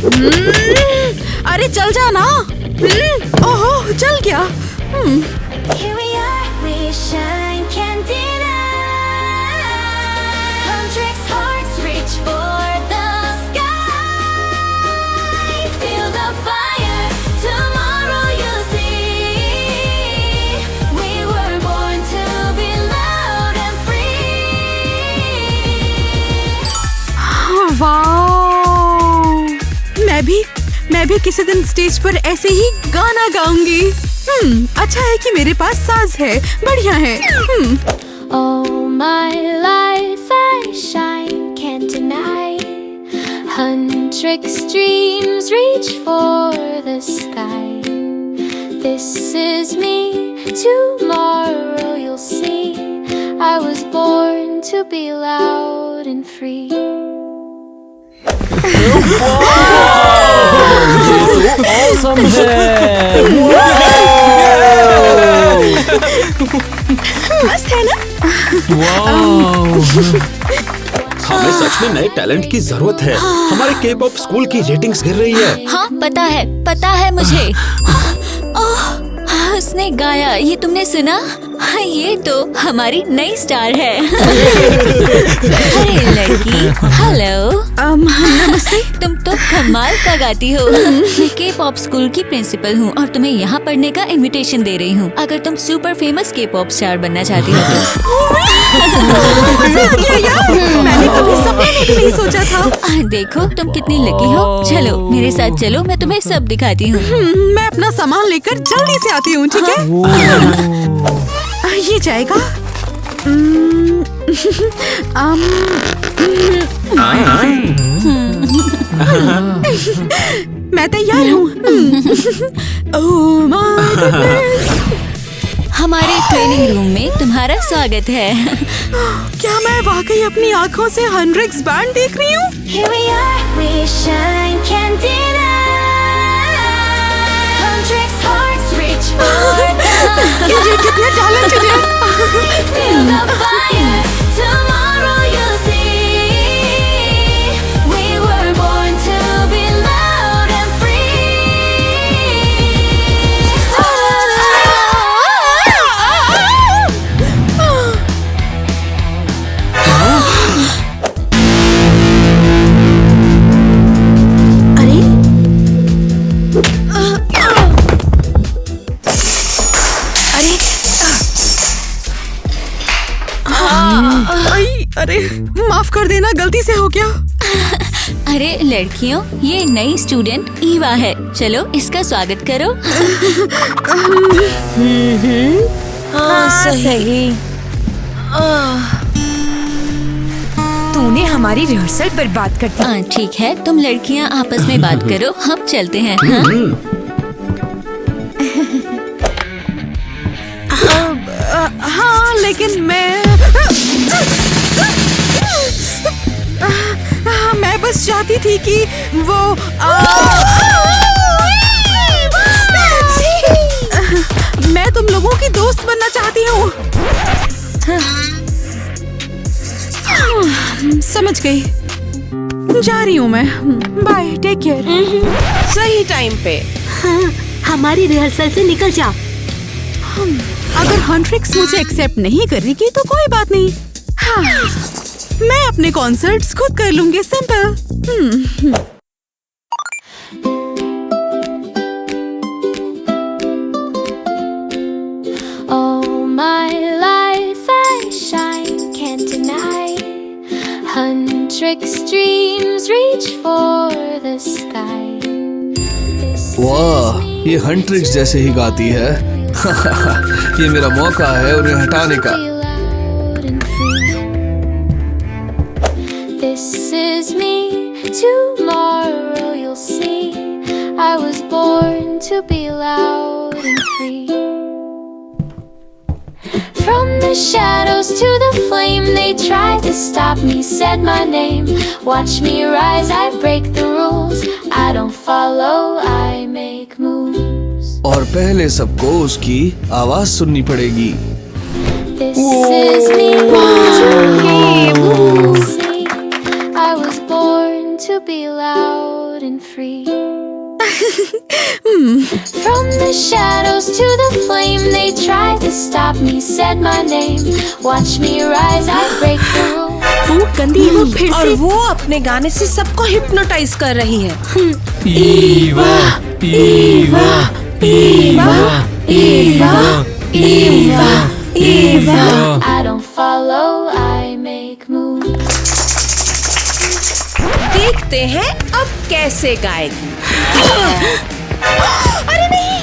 अरे चल जा ना। ओहो चल गया। Here we are, we shine, can't deny. Hundreds hearts reach for the sky. Feel the fire, tomorrow you'll see. We were born to be loud and free. वाह, मैं भी किसी दिन स्टेज पर ऐसे ही गाना गाऊंगी। अच्छा है कि मेरे पास साज है, बढ़िया है। All my life I shine, can't deny. Hundreds dreams reach for the sky. This is me, tomorrow you'll see. I was born to be loud and free. Awesome है। मस्त है ना? हमें सच में नए टैलेंट की जरूरत है। हमारे K-pop स्कूल की रेटिंग्स गिर रही है। हाँ पता है मुझे। उसने गाया, ये तुमने सुना? ये तो हमारी नई स्टार है। अरे लड़की, हेलो। नमस्ते। तुम तो कमाल का गाती हो। मैं K-pop स्कूल की प्रिंसिपल हूँ और तुम्हें यहाँ पढ़ने का इनविटेशन दे रही हूँ। अगर तुम सुपर फेमस K-pop स्टार बनना चाहती हो तो। मैंने कभी सपने में भी नहीं सोचा था। देखो तुम कितनी लकी हो। चलो मेरे साथ चलो, मैं तुम्हें सब दिखाती हूँ। मैं अपना सामान लेकर जल्दी से आती हूँ, ठीक है? ये जाएगा। मैं तैयार हूँ। Oh my goodness! हमारे ट्रेनिंग रूम में तुम्हारा स्वागत है। क्या मैं वाकई अपनी आँखों से हंड्रेड्स बैंड देख रही हूँ? Here we are, we shine, can't deny. Hundreds hearts reach for the ये कितने talented हैं। Feel the fire, tomorrow you'll see. We were born to be loud and अरे माफ कर देना, गलती से हो गया। अरे लड़कियों, ये नई स्टूडेंट ईवा है। चलो इसका स्वागत करो। हाँ सही। तूने हमारी रिहर्सल बर्बाद कर दी। ठीक है, तुम लड़कियाँ आपस में बात करो, हम चलते हैं। हाँ लेकिन मैं बस चाहती थी कि वो मैं तुम लोगों की दोस्त बनना चाहती हूँ। समझ गई, जा रही हूँ मैं। Bye, take care. सही टाइम पे। हाँ, हमारी रिहर्सल से निकल जा। अगर हंट्रिक्स मुझे एक्सेप्ट नहीं करेगी तो कोई बात नहीं। हाँ, मैं अपने कॉन्सर्ट्स खुद कर लूंगी, simple. All my life I shine, can't deny. Hundreds dreams reach for the sky. वाह, ये हंट्रिक्स जैसे ही गाती है। ये मेरा मौका है उन्हें हटाने का। This is me, tomorrow you'll see. I was born to be loud and free. From the shadows to the flame, they tried to stop me, said my name. Watch me rise, I break the rules. I don't follow, I make moves. और पहले सबको उसकी आवाज सुननी पड़ेगी। This is me, tomorrow you'll see. I was born to be loud. loud and free. From the shadows to the flame, they tried to stop me, said my name. Watch me rise, I break the rules. वो गंदी वो फिर और से वो अपने गाने से सबको हिप्नोटाइज कर रही है। Eva Eva Eva Eva Eva Eva. I don't follow, I make moves. देखते हैं अब कैसे गाएगी। नहीं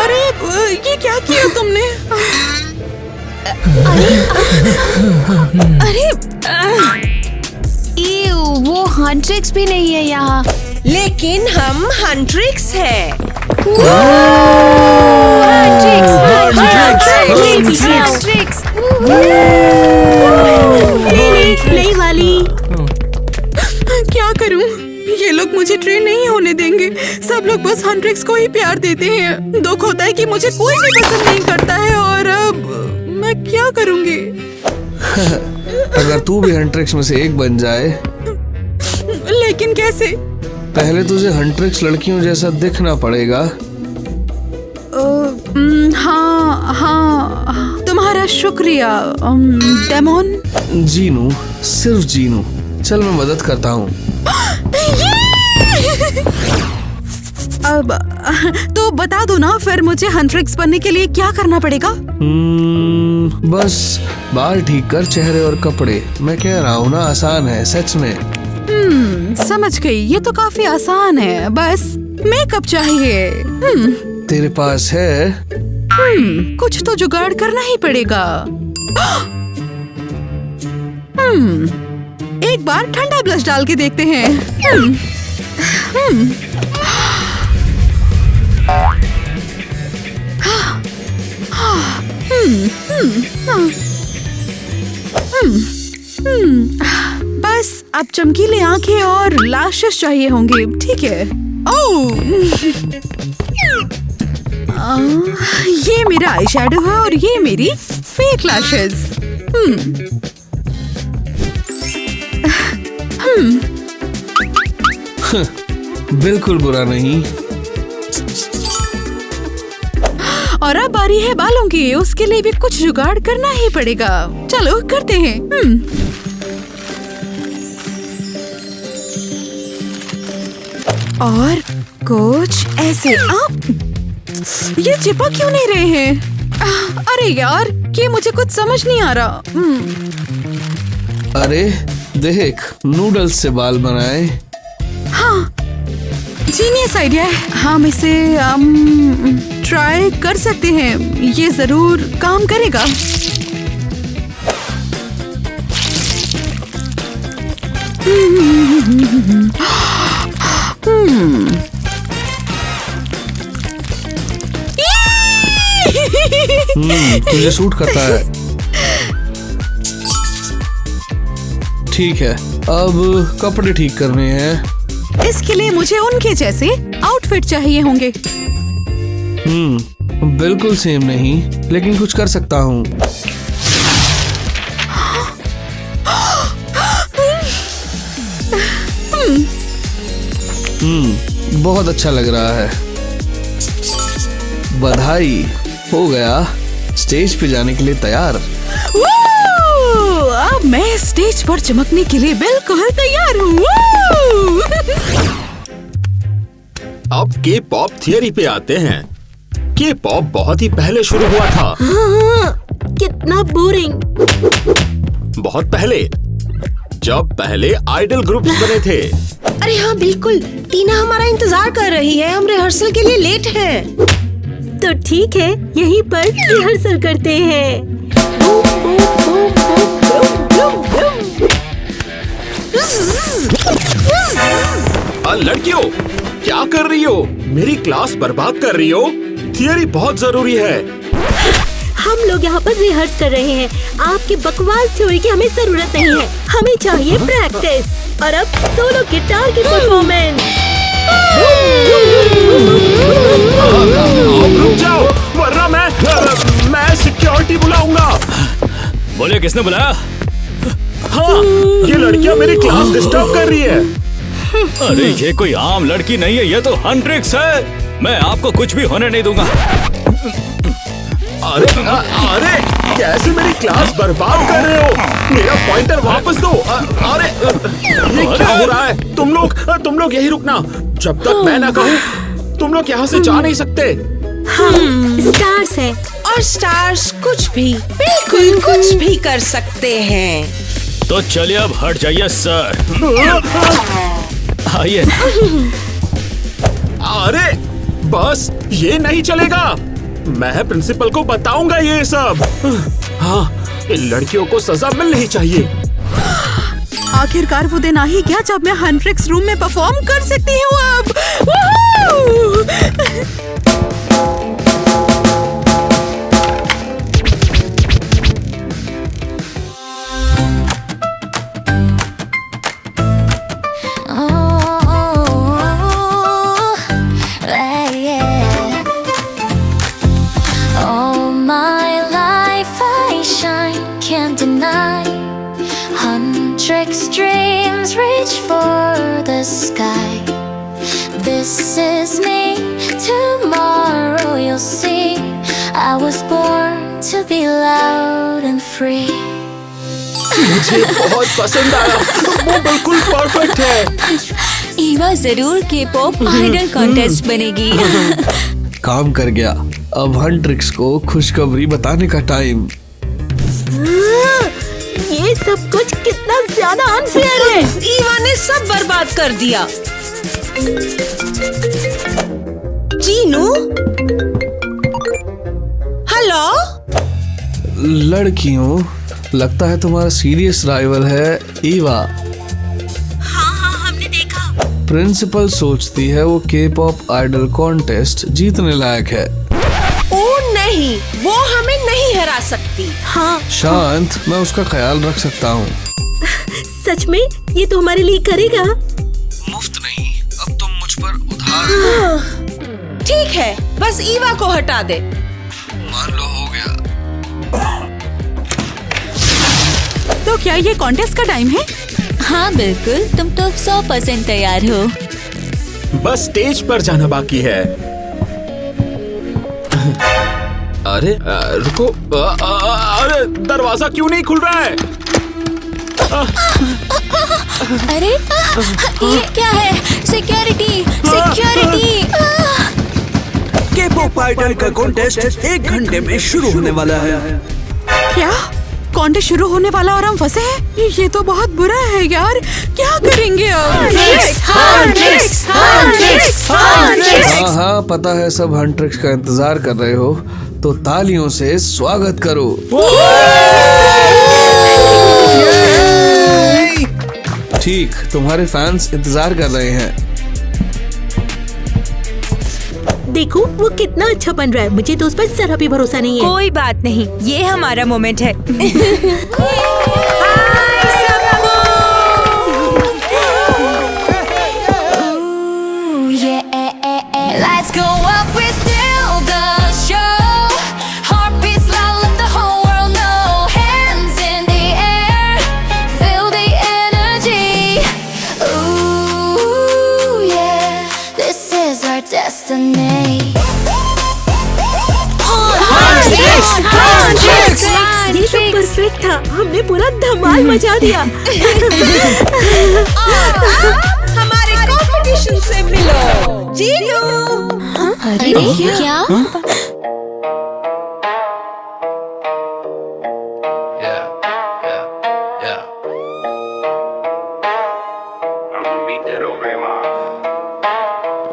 अरे ये क्या किया तुमने? अरे वो हंट्रिक्स भी नहीं है यहाँ। लेकिन हम हंट्रिक्स है। हंट्रिक्स नई वाली। क्या करूं? ये लोग मुझे ट्रेन नहीं होने देंगे। सब लोग बस हंट्रिक्स को ही प्यार देते हैं। दुख होता है कि मुझे कोई भी पसंद नहीं करता है और अब मैं क्या करूंगी? अगर तू भी हंट्रिक्स में से एक बन जाए। लेकिन कैसे? पहले तुझे हंट्रिक्स लड़कियों जैसा दिखना पड़ेगा। हाँ, तुम्हारा शुक्रिया डेमोन। जीनू, सिर्फ जीनू। चल मैं मदद करता हूँ। अब तो बता दो ना, फिर मुझे हंट्रिक्स बनने के लिए क्या करना पड़ेगा? बस बाल ठीक कर, चेहरे और कपड़े। मैं कह रहा हूँ ना, आसान है सच में। समझ गई, ये तो काफी आसान है। बस मेकअप चाहिए। तेरे पास है? कुछ तो जुगाड़ करना ही पड़ेगा। एक बार ठंडा ब्लश डाल के देखते हैं। बस अब चमकीले आंखें और लैशेस चाहिए होंगे। ठीक है। ओह, ये मेरा आई शैडो है और ये मेरी फेक लैशेस। बिल्कुल बुरा नहीं। और अब बारी है बालों की। उसके लिए भी कुछ जुगाड़ करना ही पड़ेगा। चलो करते हैं। और कुछ ऐसे। ये चिपक क्यों नहीं रहे हैं? अरे यार, ये मुझे कुछ समझ नहीं आ रहा। अरे देख, नूडल्स से बाल बनाए। हाँ, जीनियस आइडिया है। हम इसे ट्राई कर सकते हैं। ये जरूर काम करेगा। तुझे सूट करता है। ठीक है, अब कपड़े ठीक करने हैं। इसके लिए मुझे उनके जैसे आउटफिट चाहिए होंगे। बिल्कुल सेम नहीं, लेकिन कुछ कर सकता हूँ। बहुत अच्छा लग रहा है। बधाई, हो गया। स्टेज पे जाने के लिए तैयार। अब मैं स्टेज पर चमकने के लिए बिल्कुल तैयार हूँ। अब के पॉप थियरी पे आते हैं। के पॉप बहुत ही पहले शुरू हुआ था। कितना बोरिंग। बहुत पहले, जब पहले आइडल ग्रुप्स बने थे। अरे हाँ बिल्कुल, टीना हमारा इंतजार कर रही है। हम रिहर्सल के लिए लेट हैं। तो ठीक है, यहीं पर रिहर्सल करते हैं। लड़कियों, क्या कर रही हो? मेरी क्लास बर्बाद कर रही हो। थियरी बहुत जरूरी है। हम लोग यहाँ पर रिहर्स कर रहे हैं। आपके बकवास थ्योरी की हमें जरूरत नहीं है। हमें चाहिए प्रैक्टिस। और अब सोलो गिटार की परफॉर्मेंस। आप रुक जाओ, वरना मैं सिक्योरिटी बुलाऊंगा। बोले किसने बुलाया? हाँ, ये लड़कियां मेरी क्लास डिस्टर्ब कर रही है। अरे ये कोई आम लड़की नहीं है, ये तो हंट्रिक्स है। मैं आपको कुछ भी होने नहीं दूंगा। अरे कैसे मेरी क्लास बर्बाद कर रहे हो? मेरा पॉइंटर वापस दो। अरे ये क्या हो रहा है? तुम लोग यही रुकना, जब तक मैं ना कहूँ तुम लोग यहाँ से जा नहीं सकते। स्टार्स है। और स्टार्स कुछ भी, बिल्कुल कुछ भी कर सकते हैं। तो चलिए अब हट जाइए सर। आइए। अरे बस ये नहीं चलेगा, मैं प्रिंसिपल को बताऊंगा ये सब। हाँ, इन लड़कियों को सजा मिलनी चाहिए। आखिरकार वो दिन आ ही गया जब मैं हंट्रिक्स रूम में परफॉर्म कर सकती हूँ अब। वूहू! All my life I shine, can't deny. Huntrix dreams reach for the sky. This is me, tomorrow you'll see. I was born to be loud and free. मुझे बहुत पसंद आया, वो बिल्कुल परफेक्ट है। ईवा जरूर के पॉप आइडल कॉन्टेस्ट बनेगी। काम कर गया। अब हंट्रिक्स को खुशखबरी बताने का टाइम। ये सब कुछ कितना ज्यादा अनफेयर है। ईवा ने सब बर्बाद कर दिया। जीनू, हेलो। लड़कियों, लगता है तुम्हारा सीरियस राइवल है ईवा। हाँ, हमने देखा। प्रिंसिपल सोचती है वो के पॉप आइडल कॉन्टेस्ट जीतने लायक है। ओ नहीं, वो हमें नहीं हरा सकती। हाँ, शांत, मैं उसका ख्याल रख सकता हूँ। सच में ये तो हमारे लिए करेगा। मुफ्त नहीं, अब तुम मुझ पर उधार। ठीक है, बस ईवा को हटा दे। मान लो हो गया। तो क्या ये कॉन्टेस्ट का टाइम है? हाँ बिल्कुल, तुम तो 100% तैयार हो। बस स्टेज पर जाना बाकी है। अरे रुको, अरे दरवाजा क्यों नहीं खुल रहा है? अरे ये क्या है? Security, security. के पॉप आइडल का कॉन्टेस्ट 1 घंटे में शुरू होने वाला है। क्या कॉन्टेस्ट शुरू होने वाला और हम फंसे हैं? ये तो बहुत बुरा है यार, क्या करेंगे अब? हाँ, पता है सब हंट्रिक्स का इंतजार कर रहे हो, तो तालियों से स्वागत करो। ठीक, तुम्हारे फैंस इंतजार कर रहे हैं। देखो वो कितना अच्छा बन रहा है। मुझे तो उस पर जरा भी भरोसा नहीं है। कोई बात नहीं, ये हमारा मोमेंट है। Lights go up, we steal the show. Heartbeats loud, let the whole world know. Hands in the air, feel the energy. Ooh, yeah, this is our destiny. ये तो परफेक्ट था। हमने पूरा धमाल मचा दिया। हमारे कंपटीशन से मिलो, जीनू। अरे क्या?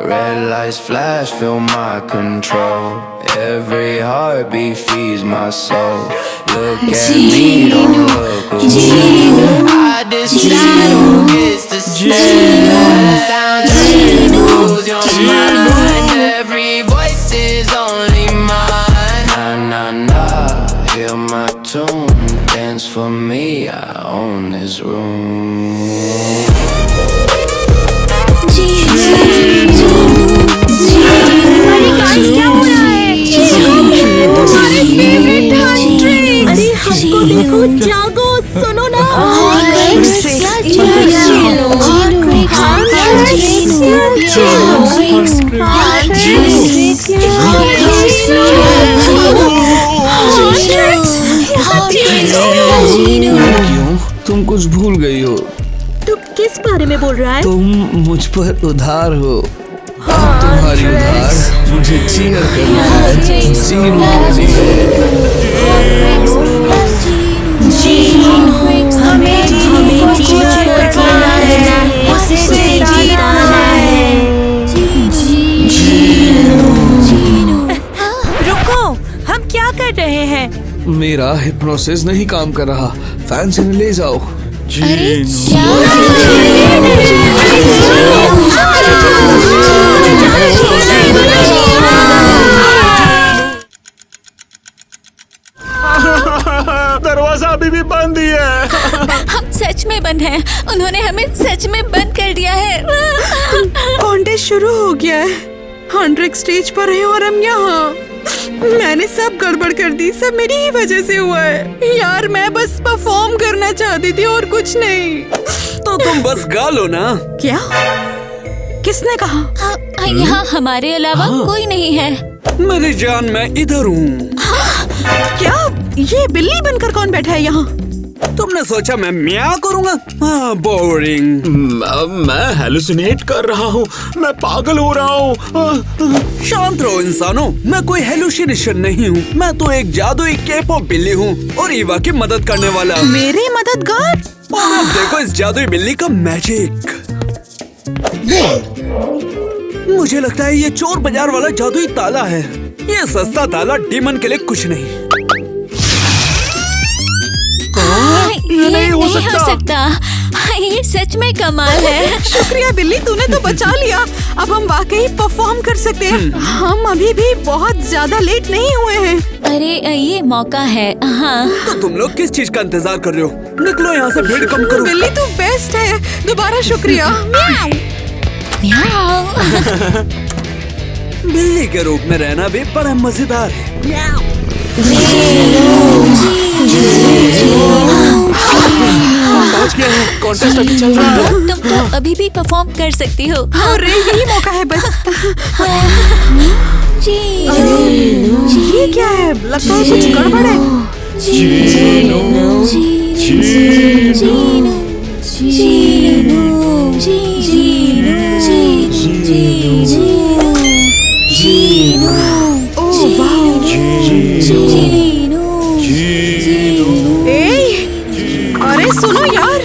Red lights flash, feel my control. Every heartbeat feeds my soul. Look at me, don't look away. I decide who gets to stay. Sound change, lose your mind. Every voice is only mine. Na na na, hear my tune. Dance for me, I own this room. क्यों? तुम कुछ भूल गई हो। तू किस बारे में बोल रहा है? तुम मुझ पर उधार हो। अब तुम्हारी उधार मुझे चीयर करना है। जीनू के लिए। हमें चीयर करना है, उसे जीतना है। रुको, हम क्या कर रहे हैं? मेरा हिप्नोसिस नहीं काम कर रहा। फैन से ले जाओ। अरे दरवाजा अभी भी बंद ही है। हम सच में बंद हैं। उन्होंने हमें सच में बंद कर दिया है। कॉन्टेस्ट शुरू हो गया है। हंड्रेक्स स्टेज पर है और हम यहाँ। मैंने सब गड़बड़ कर दी। सब मेरी ही वजह से हुआ है। यार मैं बस परफॉर्म करना चाहती थी और कुछ नहीं। तो तुम बस गा लो ना। क्या? किसने कहा? यहाँ हमारे अलावा कोई नहीं है। मेरी जान, मैं इधर हूँ। क्या? ये बिल्ली बनकर कौन बैठा है यहाँ? तुमने सोचा मैं म्याऊं करूँगा? बोरिंग। मैं हेलुसिनेट कर रहा हूँ। मैं पागल हो रहा हूँ। शांत रहो इंसानों, मैं कोई हेलुसिनेशन नहीं हूँ। मैं तो एक जादुई के-पॉप बिल्ली हूँ और ईवा की मदद करने वाला। मेरे मददगार? और अब देखो इस जादुई बिल्ली का मैजिक। मुझे लगता है ये चोर बाजार वाला जादुई ताला है। ये सस्ता ताला डीमन के लिए कुछ नहीं। ये नहीं हो सकता। ये सच में कमाल है। शुक्रिया बिल्ली, तूने तो बचा लिया। अब हम वाकई परफॉर्म कर सकते हैं। हम अभी भी बहुत ज्यादा लेट नहीं हुए हैं। अरे ये मौका है। हाँ। तो तुम लोग किस चीज का इंतजार कर रहे हो? निकलो यहाँ से, भीड़ कम करो। बिल्ली तू बेस्ट है। दोबारा शुक्रिया। बिल्ली के रूप में रहना भी बड़ा मजेदार है। पहुंच गए हैं। कॉन्टेस्ट अभी चल रहा है। तुम तो अभी भी परफॉर्म कर सकती हो। अरे यही मौका है बस। ये क्या है? लगता है कुछ गड़बड़ है। अरे सुनो यार,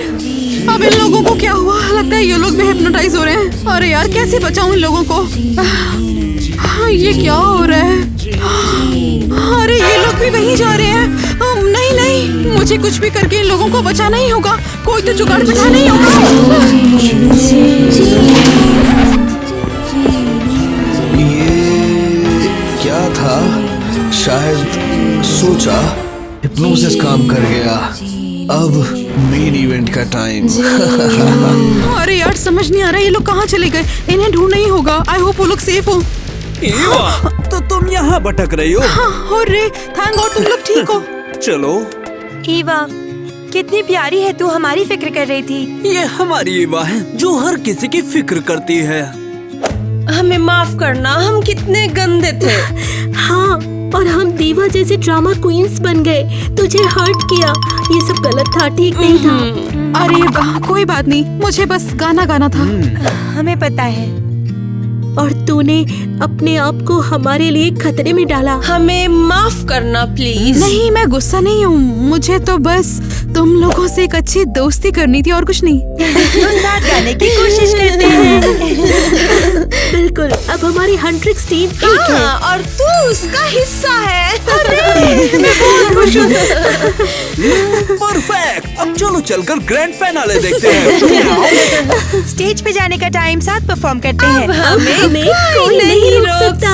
अब इन लोगों को क्या हुआ? लगता है ये लोग भी हिप्नोटाइज हो रहे हैं। अरे यार कैसे बचाऊं इन लोगों को? ये क्या हो रहा है? अरे ये लोग भी वहीं जा रहे हैं। नहीं नहीं, मुझे कुछ भी करके इन लोगों को बचाना ही होगा। कोई तो जुगाड़ बिठाना ही होगा। ये क्या था? शायद सोचा हिप्नोसिस काम कर गया। अब मेन इवेंट का टाइम। अरे यार समझ नहीं आ रहा ये लोग कहाँ चले गए। इन्हें ढूंढना ही होगा। आई होप वो लोग सेफ हो। ईवा, तो तुम यहाँ भटक रही हो? हाँ, अरे थैंक गॉड तुम लोग ठीक हो। चलो। ईवा, कितनी प्यारी है तू। हमारी फिक्र कर रही थी। ये हमारी ईवा है जो हर किसी की फिक्र करती है। हमें माफ करना, हम कितने गंदे थे। हाँ, और हम दीवा जैसे ड्रामा क्वींस बन गए। तुझे हर्ट किया। ये सब गलत था, ठीक नहीं था। अरे कोई बात नहीं, मुझे बस गाना गाना था। हमें पता है। और तूने अपने आप को हमारे लिए खतरे में डाला। हमें माफ करना प्लीज। नहीं मैं गुस्सा नहीं हूँ। मुझे तो बस तुम लोगों से एक अच्छी दोस्ती करनी थी और कुछ नहीं। तो साथ गाने की कोशिश करते हैं। बिल्कुल, अब हमारी हंट्रिक्स टीम एक है। और तू उसका हिस्सा है। मैं बहुत खुश हूँ। परफेक्ट। अब चलो चलकर ग्रैंड फिनाले देखते हैं। स्टेज पे जाने का टाइम, साथ परफॉर्म करते हैं। हमें कोई नहीं रोक सकता।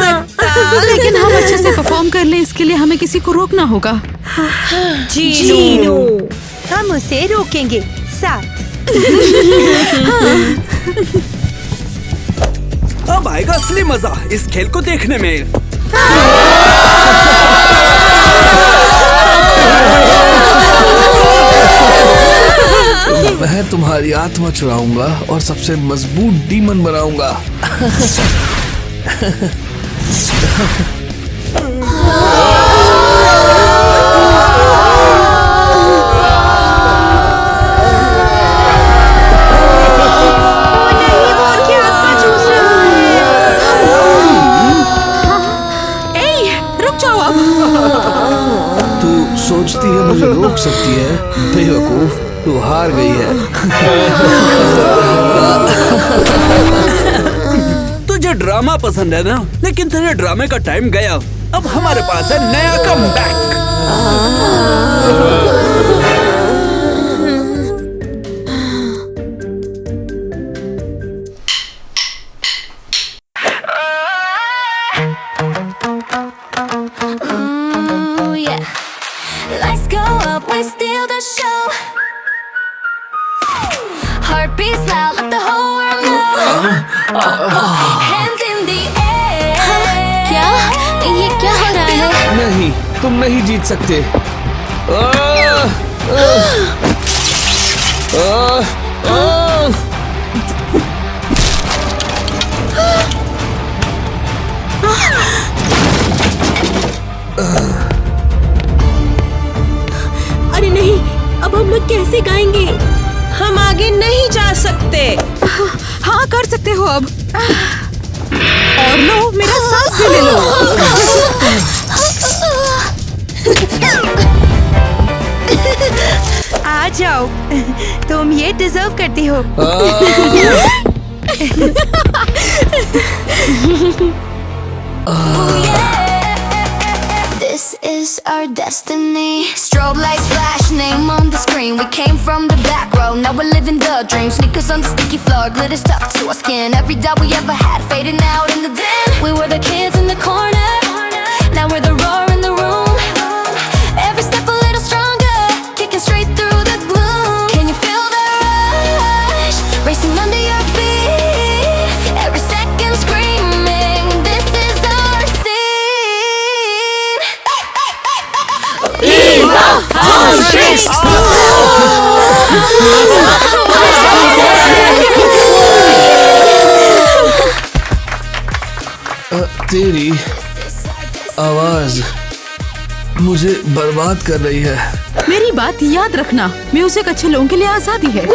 लेकिन हम अच्छे से परफॉर्म कर ले, इसके लिए हमें किसी को रोकना होगा। जीनू, हम उसे रोकेंगे साथ। अब आएगा असली मजा इस खेल को देखने में। मैं मैं तुम्हारी आत्मा चुराऊंगा और सबसे मजबूत डीमन बनाऊंगा। सोचती है मुझे रोक सकती है? बेवकूफ, तू हार गई है। तुझे ड्रामा पसंद है ना, लेकिन तेरे ड्रामे का टाइम गया। अब हमारे पास है नया comeback. Let's go up, let's steal the show. Heartbeats loud, let the whole world know. Hands in the air. क्या? ये क्या हो रहा है? नहीं, तुम नहीं जीत सकते। अरे नहीं, अब हम लोग कैसे गाएंगे? हम आगे नहीं जा सकते। हाँ कर सकते हो अब। और लो, मेरा सांस भी ले लो। आ जाओ, तुम ये डिजर्व करती हो। This is our destiny. Strobe lights flash, name on the screen. We came from the back row, now we're living the dream. Sneakers on the sticky floor, glitter stuck to our skin. Every doubt we ever had fading out in the dim. We were the kids in the corner, now we're the roar in the room. Every step a little stronger, kicking straight through the gloom. Can you feel the rush racing under your feet? Every second screaming, this is our scene. तेरी आवाज मुझे बर्बाद कर रही है। मेरी बात याद रखना, म्यूजिक अच्छे लोगों के लिए आजादी है।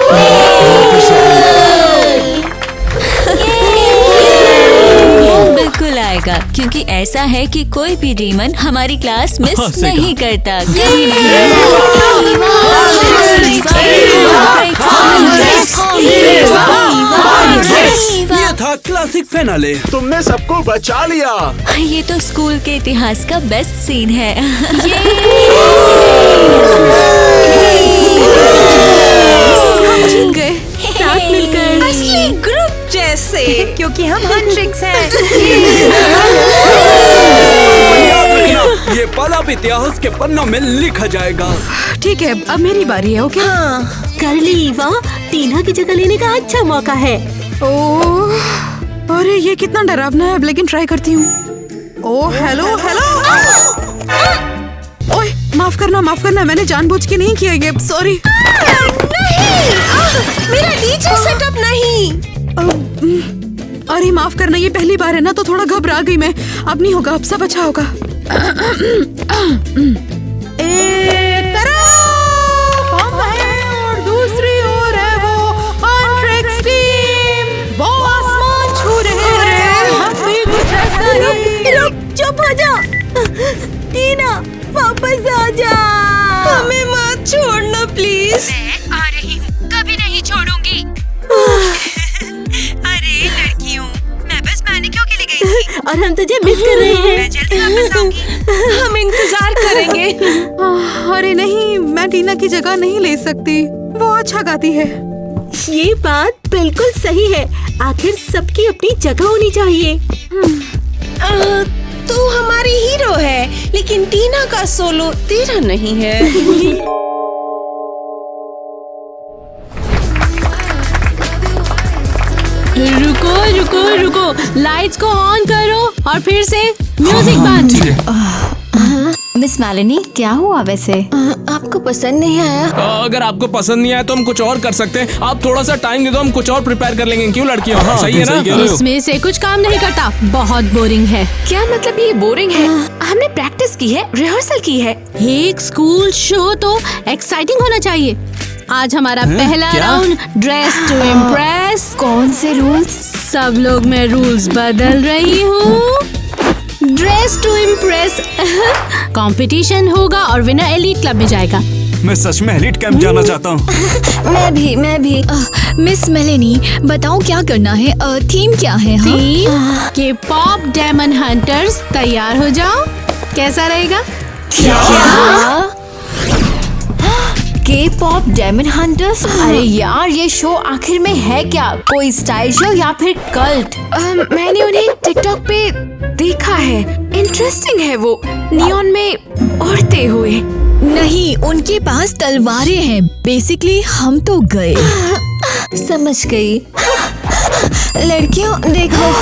बिल्कुल आएगा, क्योंकि ऐसा है कि कोई भी डीमन हमारी क्लास मिस नहीं करता। कहीं ये था क्लासिक फिनाले। तुमने सबको बचा लिया। ये तो स्कूल के इतिहास का बेस्ट सीन है। जीत गए साथ मिलकर। असली ग्रुप जैसे, क्योंकि हम हंट्रिक्स हैं। ये पल अब इतिहास के पन्नों में लिखा जाएगा। ठीक है, अब मेरी बारी है। ओके कर ली ईवा, टीना की जगह लेने का अच्छा मौका है। ओह, अरे ये कितना डरावना है, लेकिन ट्राई करती हूँ। Oh hello hello. ओए माफ करना, मैंने जानबूझ के नहीं किया ये, सॉरी। मेरा डीजे सेटअप नहीं। अरे माफ करना, ये पहली बार है ना, तो थोड़ा घबरा गई मैं। अब नहीं होगा, अब सब अच्छा होगा। एक तरफ हम हैं और दूसरी ओर है वो हंट्रिक्स टीम। वो आसमान छू रहे हैं, हम भी कुछ ऐसा ही। रुक, चुप हो जा। टीना वापस आ जा। हमें मत छोड़ना प्लीज। मैं आ रही हूँ, कभी नहीं छोड़ूंगी। अरे लड़की हूँ, मैं बस मैनिक्योर के लिए गई थी। और हम तुझे मिस कर रहे हैं। मैं जल्दी वापस आऊंगी। हम इंतजार करेंगे। अरे नहीं, मैं टीना की जगह नहीं ले सकती, वो अच्छा गाती है। ये बात बिल्कुल सही है, आखिर सबकी अपनी जगह होनी चाहिए। तू हमारी हीरो है, लेकिन टीना का सोलो तेरा नहीं है। रुको, लाइट्स को ऑन करो और फिर से म्यूजिक बंद। मिस मैलिनी, क्या हुआ वैसे? आपको पसंद नहीं आया? अगर आपको पसंद नहीं आया तो हम कुछ और कर सकते हैं। आप थोड़ा सा टाइम दे दो, हम कुछ और प्रिपेयर कर लेंगे। क्यों लड़कियों? सही है ना? इसमें से कुछ काम नहीं करता, बहुत बोरिंग है। क्या मतलब ये बोरिंग है? हमने प्रैक्टिस की है, रिहर्सल की है। एक स्कूल शो तो एक्साइटिंग होना चाहिए। आज हमारा पहला राउंड ड्रेस टू इम्प्रेस। कौन से रूल्स? सब लोग मैं रूल्स बदल रही हूँ। ड्रेस टू इम्प्रेस कंपटीशन होगा और विनर एलीट क्लब में जाएगा। मैं सच में एलीट कैंप जाना चाहता हूँ। मैं भी। मिस मेलेनी, बताओ क्या करना है? थीम क्या है? थीम के पॉप डायमंड हंटर्स। तैयार हो जाओ। कैसा रहेगा? क्या? के पॉप डायमंड हंटर्स? अरे यार, ये शो आखिर में है क्या? कोई स्टाइल शो या फिर कल्ट? मैंने उन्हें टिकटॉक पे देखा है, इंटरेस्टिंग है वो, नियॉन में उड़ते हुए। नहीं, उनके पास तलवारें हैं। बेसिकली हम तो गए। समझ गई। लड़कियों देखो।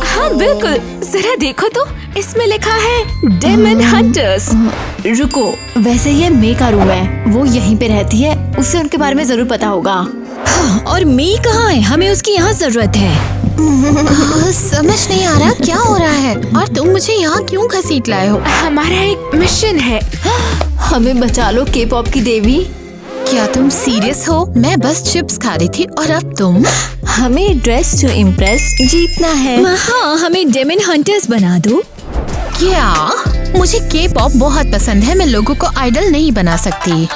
हाँ बिल्कुल, जरा देखो तो, इसमें लिखा है डेमन हंटर्स। रुको, वैसे ये मे का रूम है, वो यहीं पे रहती है, उसे उनके बारे में जरूर पता होगा। हाँ, और मे कहाँ है? हमें उसकी यहाँ जरूरत है। समझ नहीं आ रहा क्या हो रहा है, और तुम मुझे यहाँ क्यों घसीट लाए हो? हमारा एक मिशन है। हमें बचा लो के पॉप की देवी। क्या तुम सीरियस हो? मैं बस चिप्स खा रही थी और अब तुम? हमें ड्रेस टू इम्प्रेस जीतना है। हाँ, हमें डेमन हंटर्स बना दो। क्या? मुझे के पॉप बहुत पसंद है, मैं लोगों को आइडल नहीं बना सकती।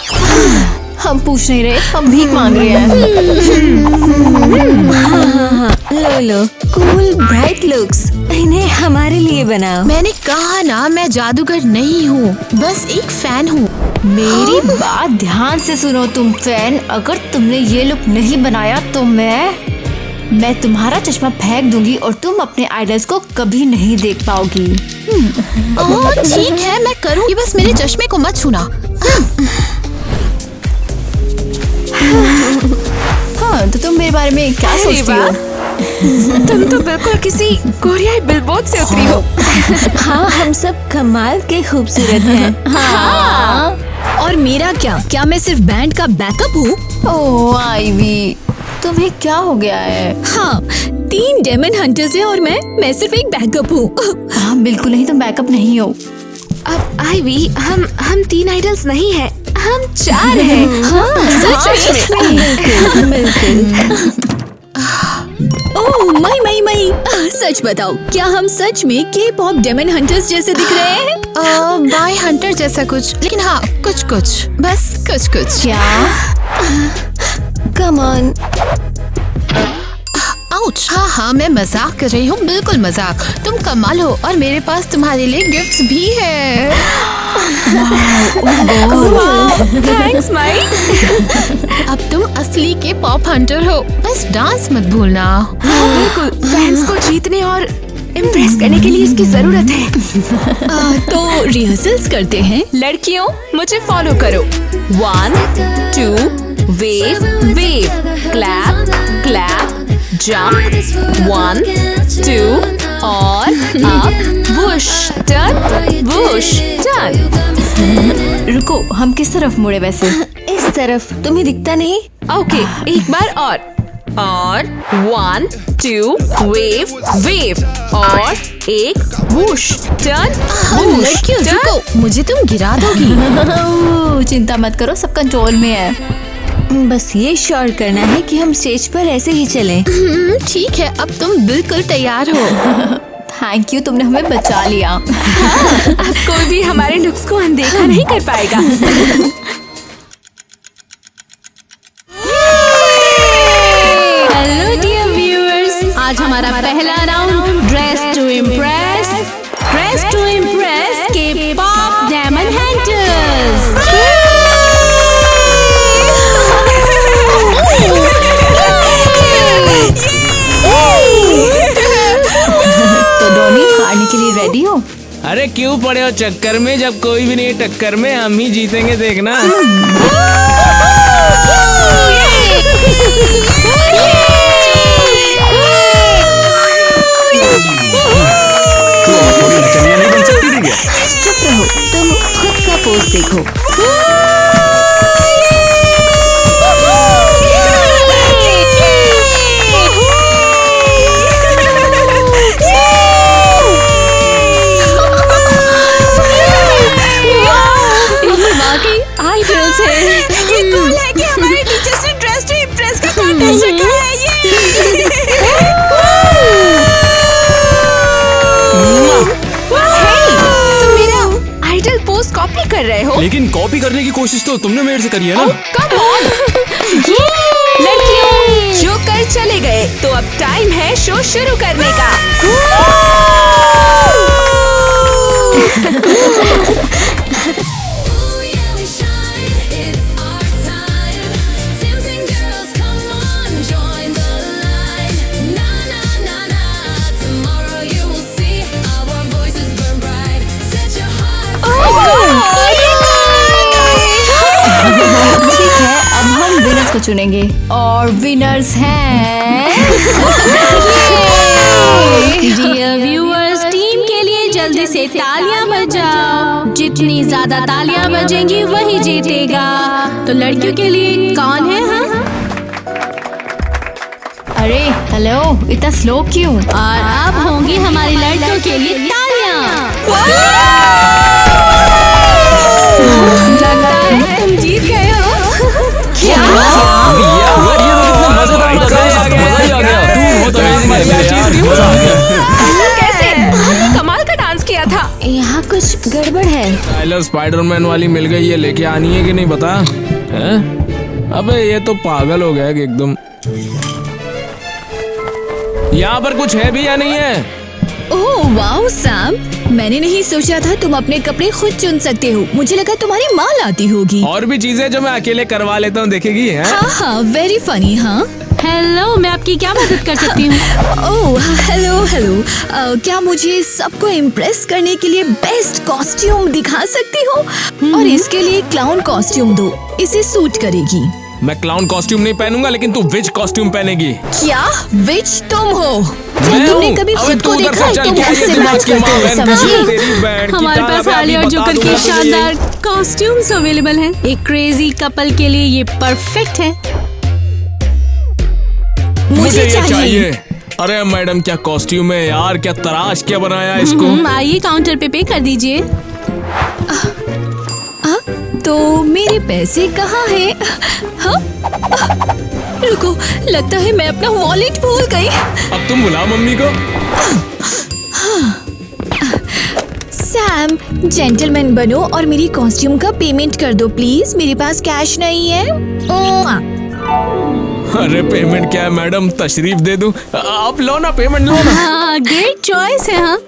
हम पूछ नहीं रहे, हम भीख मांग रहे हैं। लो, कूल ब्राइट लुक्स, इन्हें हमारे लिए बनाओ। मैंने कहा ना, मैं जादूगर नहीं हूँ, बस एक फैन हूँ। मेरी बात ध्यान से सुनो तुम फैन, अगर तुमने ये लुक नहीं बनाया तो मैं तुम्हारा चश्मा फेंक दूंगी और तुम अपने आइडल्स को कभी नहीं देख पाओगी। ओह ठीक है, मैं करूँगी, बस मेरे चश्मे को मत छूना। हाँ, तो तुम मेरे बारे में क्या सोचती हो? तुम तो बिल्कुल किसी कोरियाई बिलबोर्ड से उतरी हो। हाँ, हम सब कमाल के खूबसूरत हैं। हाँ। और मेरा क्या मैं सिर्फ बैंड का बैकअप हूँ? ओह आईवी, तुम्हें क्या हो गया है? हाँ, 3 डेमन हंटर्स हैं और मैं सिर्फ एक बैकअप हूँ। हाँ, बिल्कुल नहीं, तुम बैकअप नहीं हो। अब आईवी, हम 3 आइडल्स नहीं हैं, हम 4 हैं। हाँ, सच में। बिल्कुल। ओह मई, सच बताओ, क्या हम सच में के पॉप डेमन हंटर्स जैसे दिख रहे हैं? बाय हंटर जैसा कुछ, लेकिन हाँ कुछ बस कुछ। क्या? Come on. आउच। हाँ, मैं मजाक कर रही हूँ, बिल्कुल मजाक। तुम कमाल हो और मेरे पास तुम्हारे लिए गिफ्ट्स भी है। थैंक्स माई। अब तुम असली के पॉप हंटर हो, बस डांस मत भूलना। बिल्कुल, फैंस को जीतने और इम्प्रेस करने के लिए इसकी जरूरत है। तो रिहर्सल्स करते हैं। लड़कियों, मुझे फॉलो करो। 1 2 वेव, क्लैप, जंप, 1 2 और अप, वुश, टर्न। रुको, हम किस तरफ मुड़े वैसे? इस तरफ। तुम्हें दिखता नहीं? ओके, एक बार और 1 2 वेव और एक वुश, टर्न। लड़कियों रुको, मुझे तुम गिरा दोगी। चिंता मत करो, सब कंट्रोल में है। बस ये श्योर करना है कि हम स्टेज पर ऐसे ही चलें। ठीक है, अब तुम बिल्कुल तैयार हो। थैंक यू, तुमने हमें बचा लिया। अब कोई भी हमारे लुक्स को अनदेखा नहीं कर पाएगा। हेलो डियर व्यूअर्स, आज हमारा पहला राउंड ड्रेस टू इम्प्रेस के पॉप डायमंड हंटर्स। तो डॉनी, हारने के लिए रेडी हो? अरे क्यों पड़े हो चक्कर में, जब कोई भी नहीं टक्कर में, हम ही जीतेंगे, देखना। लेकिन कॉपी करने की कोशिश तो तुमने मेरे से करी है ना। लड़कियों, जोकर चले गए तो अब टाइम है शो शुरू करने का। ठीक है, अब हम विनर्स को चुनेंगे और विनर्स हैं डियर व्यूअर्स, टीम के लिए जल्दी से तालियां बजाओ। जितनी ज्यादा तालियां बजेंगी वही जीतेगा। तो लड़कियों के लिए कौन है? हाँ, अरे हेलो, इतना स्लो क्यों? और अब होंगी हमारी लड़कियों के लिए तालियां। लगता है तुम जीत गए हो। क्या? कैसे? हमने कमाल का डांस किया था। यहाँ कुछ गड़बड़ है। टाइलर स्पाइडरमैन वाली मिल गई है, लेके आनी है कि नहीं पता है? अबे ये तो पागल हो गया है कि एकदम। यहाँ पर कुछ है भी या नहीं है? ओह वाओ सैम, मैंने नहीं सोचा था तुम अपने कपड़े खुद चुन सकते हो। मुझे लगा तुम्हारी माँ लाती होगी। और भी चीजें जो मैं अकेले करवा लेता हूँ, देखेगी है? हाँ, वेरी फनी। हाँ हेलो, मैं आपकी क्या मदद कर सकती हूँ? ओह हेलो, क्या मुझे सबको इम्प्रेस करने के लिए बेस्ट कॉस्ट्यूम दिखा सकती हो? और इसके लिए क्लाउन कॉस्ट्यूम दो, इसे सूट करेगी। मैं क्लाउन कॉस्ट्यूम नहीं पहनूंगा, लेकिन तू विच कॉस्ट्यूम पहनेगी। क्या विच तुम हो? जब तुमने कभी खुद को देखा है तुम उससे मैच करते हो, समझी? हमारे पास आलिया और जोकर के शानदार कॉस्ट्यूम्स अवेलेबल हैं। एक क्रेजी कपल के लिए ये परफेक्ट है। मुझे ये चाहिए। अरे मैडम, क्या कॉस्ट्यूम है यार, क्या तराश क्या बनाया इसको। आइए काउंटर पे कर दीजिए। तो मेरे पैसे कहाँ हैं? हाँ? रुको, लगता है मैं अपना वॉलेट भूल गई। अब तुम बुलाओ मम्मी को। सैम, जेंटलमैन बनो और मेरी कॉस्ट्यूम का पेमेंट कर दो प्लीज। मेरे पास कैश नहीं है। अरे पेमेंट क्या है मैडम, तशरीफ दे दूं? आप लो ना, पेमेंट लो ना। हाँ, ग्रेट चॉइस है। हाँ,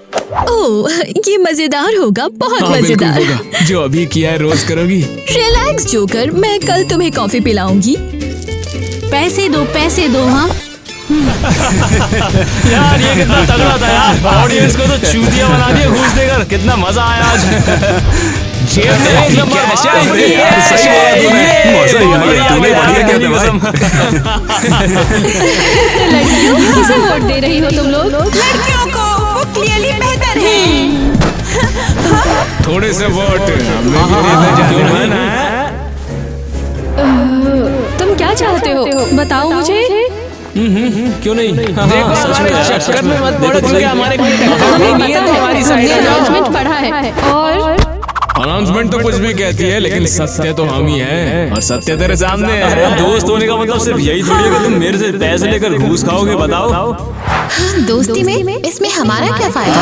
ओह ये मजेदार होगा, बहुत हाँ, मजेदार होगा। जो अभी किया है रोज करोगी। रिलैक्स जोकर, मैं कल तुम्हें कॉफी पिलाऊंगी। पैसे दो। हाँ यार ये कितना तगड़ा था यार, ऑडियंस को तो चूतिया बना दिया घूस देकर। कितना मजा आया आज। जेब में एक नंबर लड़कियों किसे वोट दे रही हो तुम लोग? लड़कियों को, वो क्लियरली बेहतर है। थोड़े से वोट तुम क्या चाहते हो? बताओ मुझे। क्यों नहीं? देखो चक्कर में मत पड़ो, क्योंकि हमारे नियत हमारी साइड अनाउंसमेंट पढ़ा है और अनाउंसमेंट तो कुछ भी कहती है, लेकिन सत्य तो हम ही हैं और सत्य तेरे सामने है। दोस्त होने का मतलब सिर्फ यही थोड़ी है कि तुम मेरे से पैसे लेकर घूस खाओगे। बताओ दोस्ती में इसमें हमारा क्या फायदा?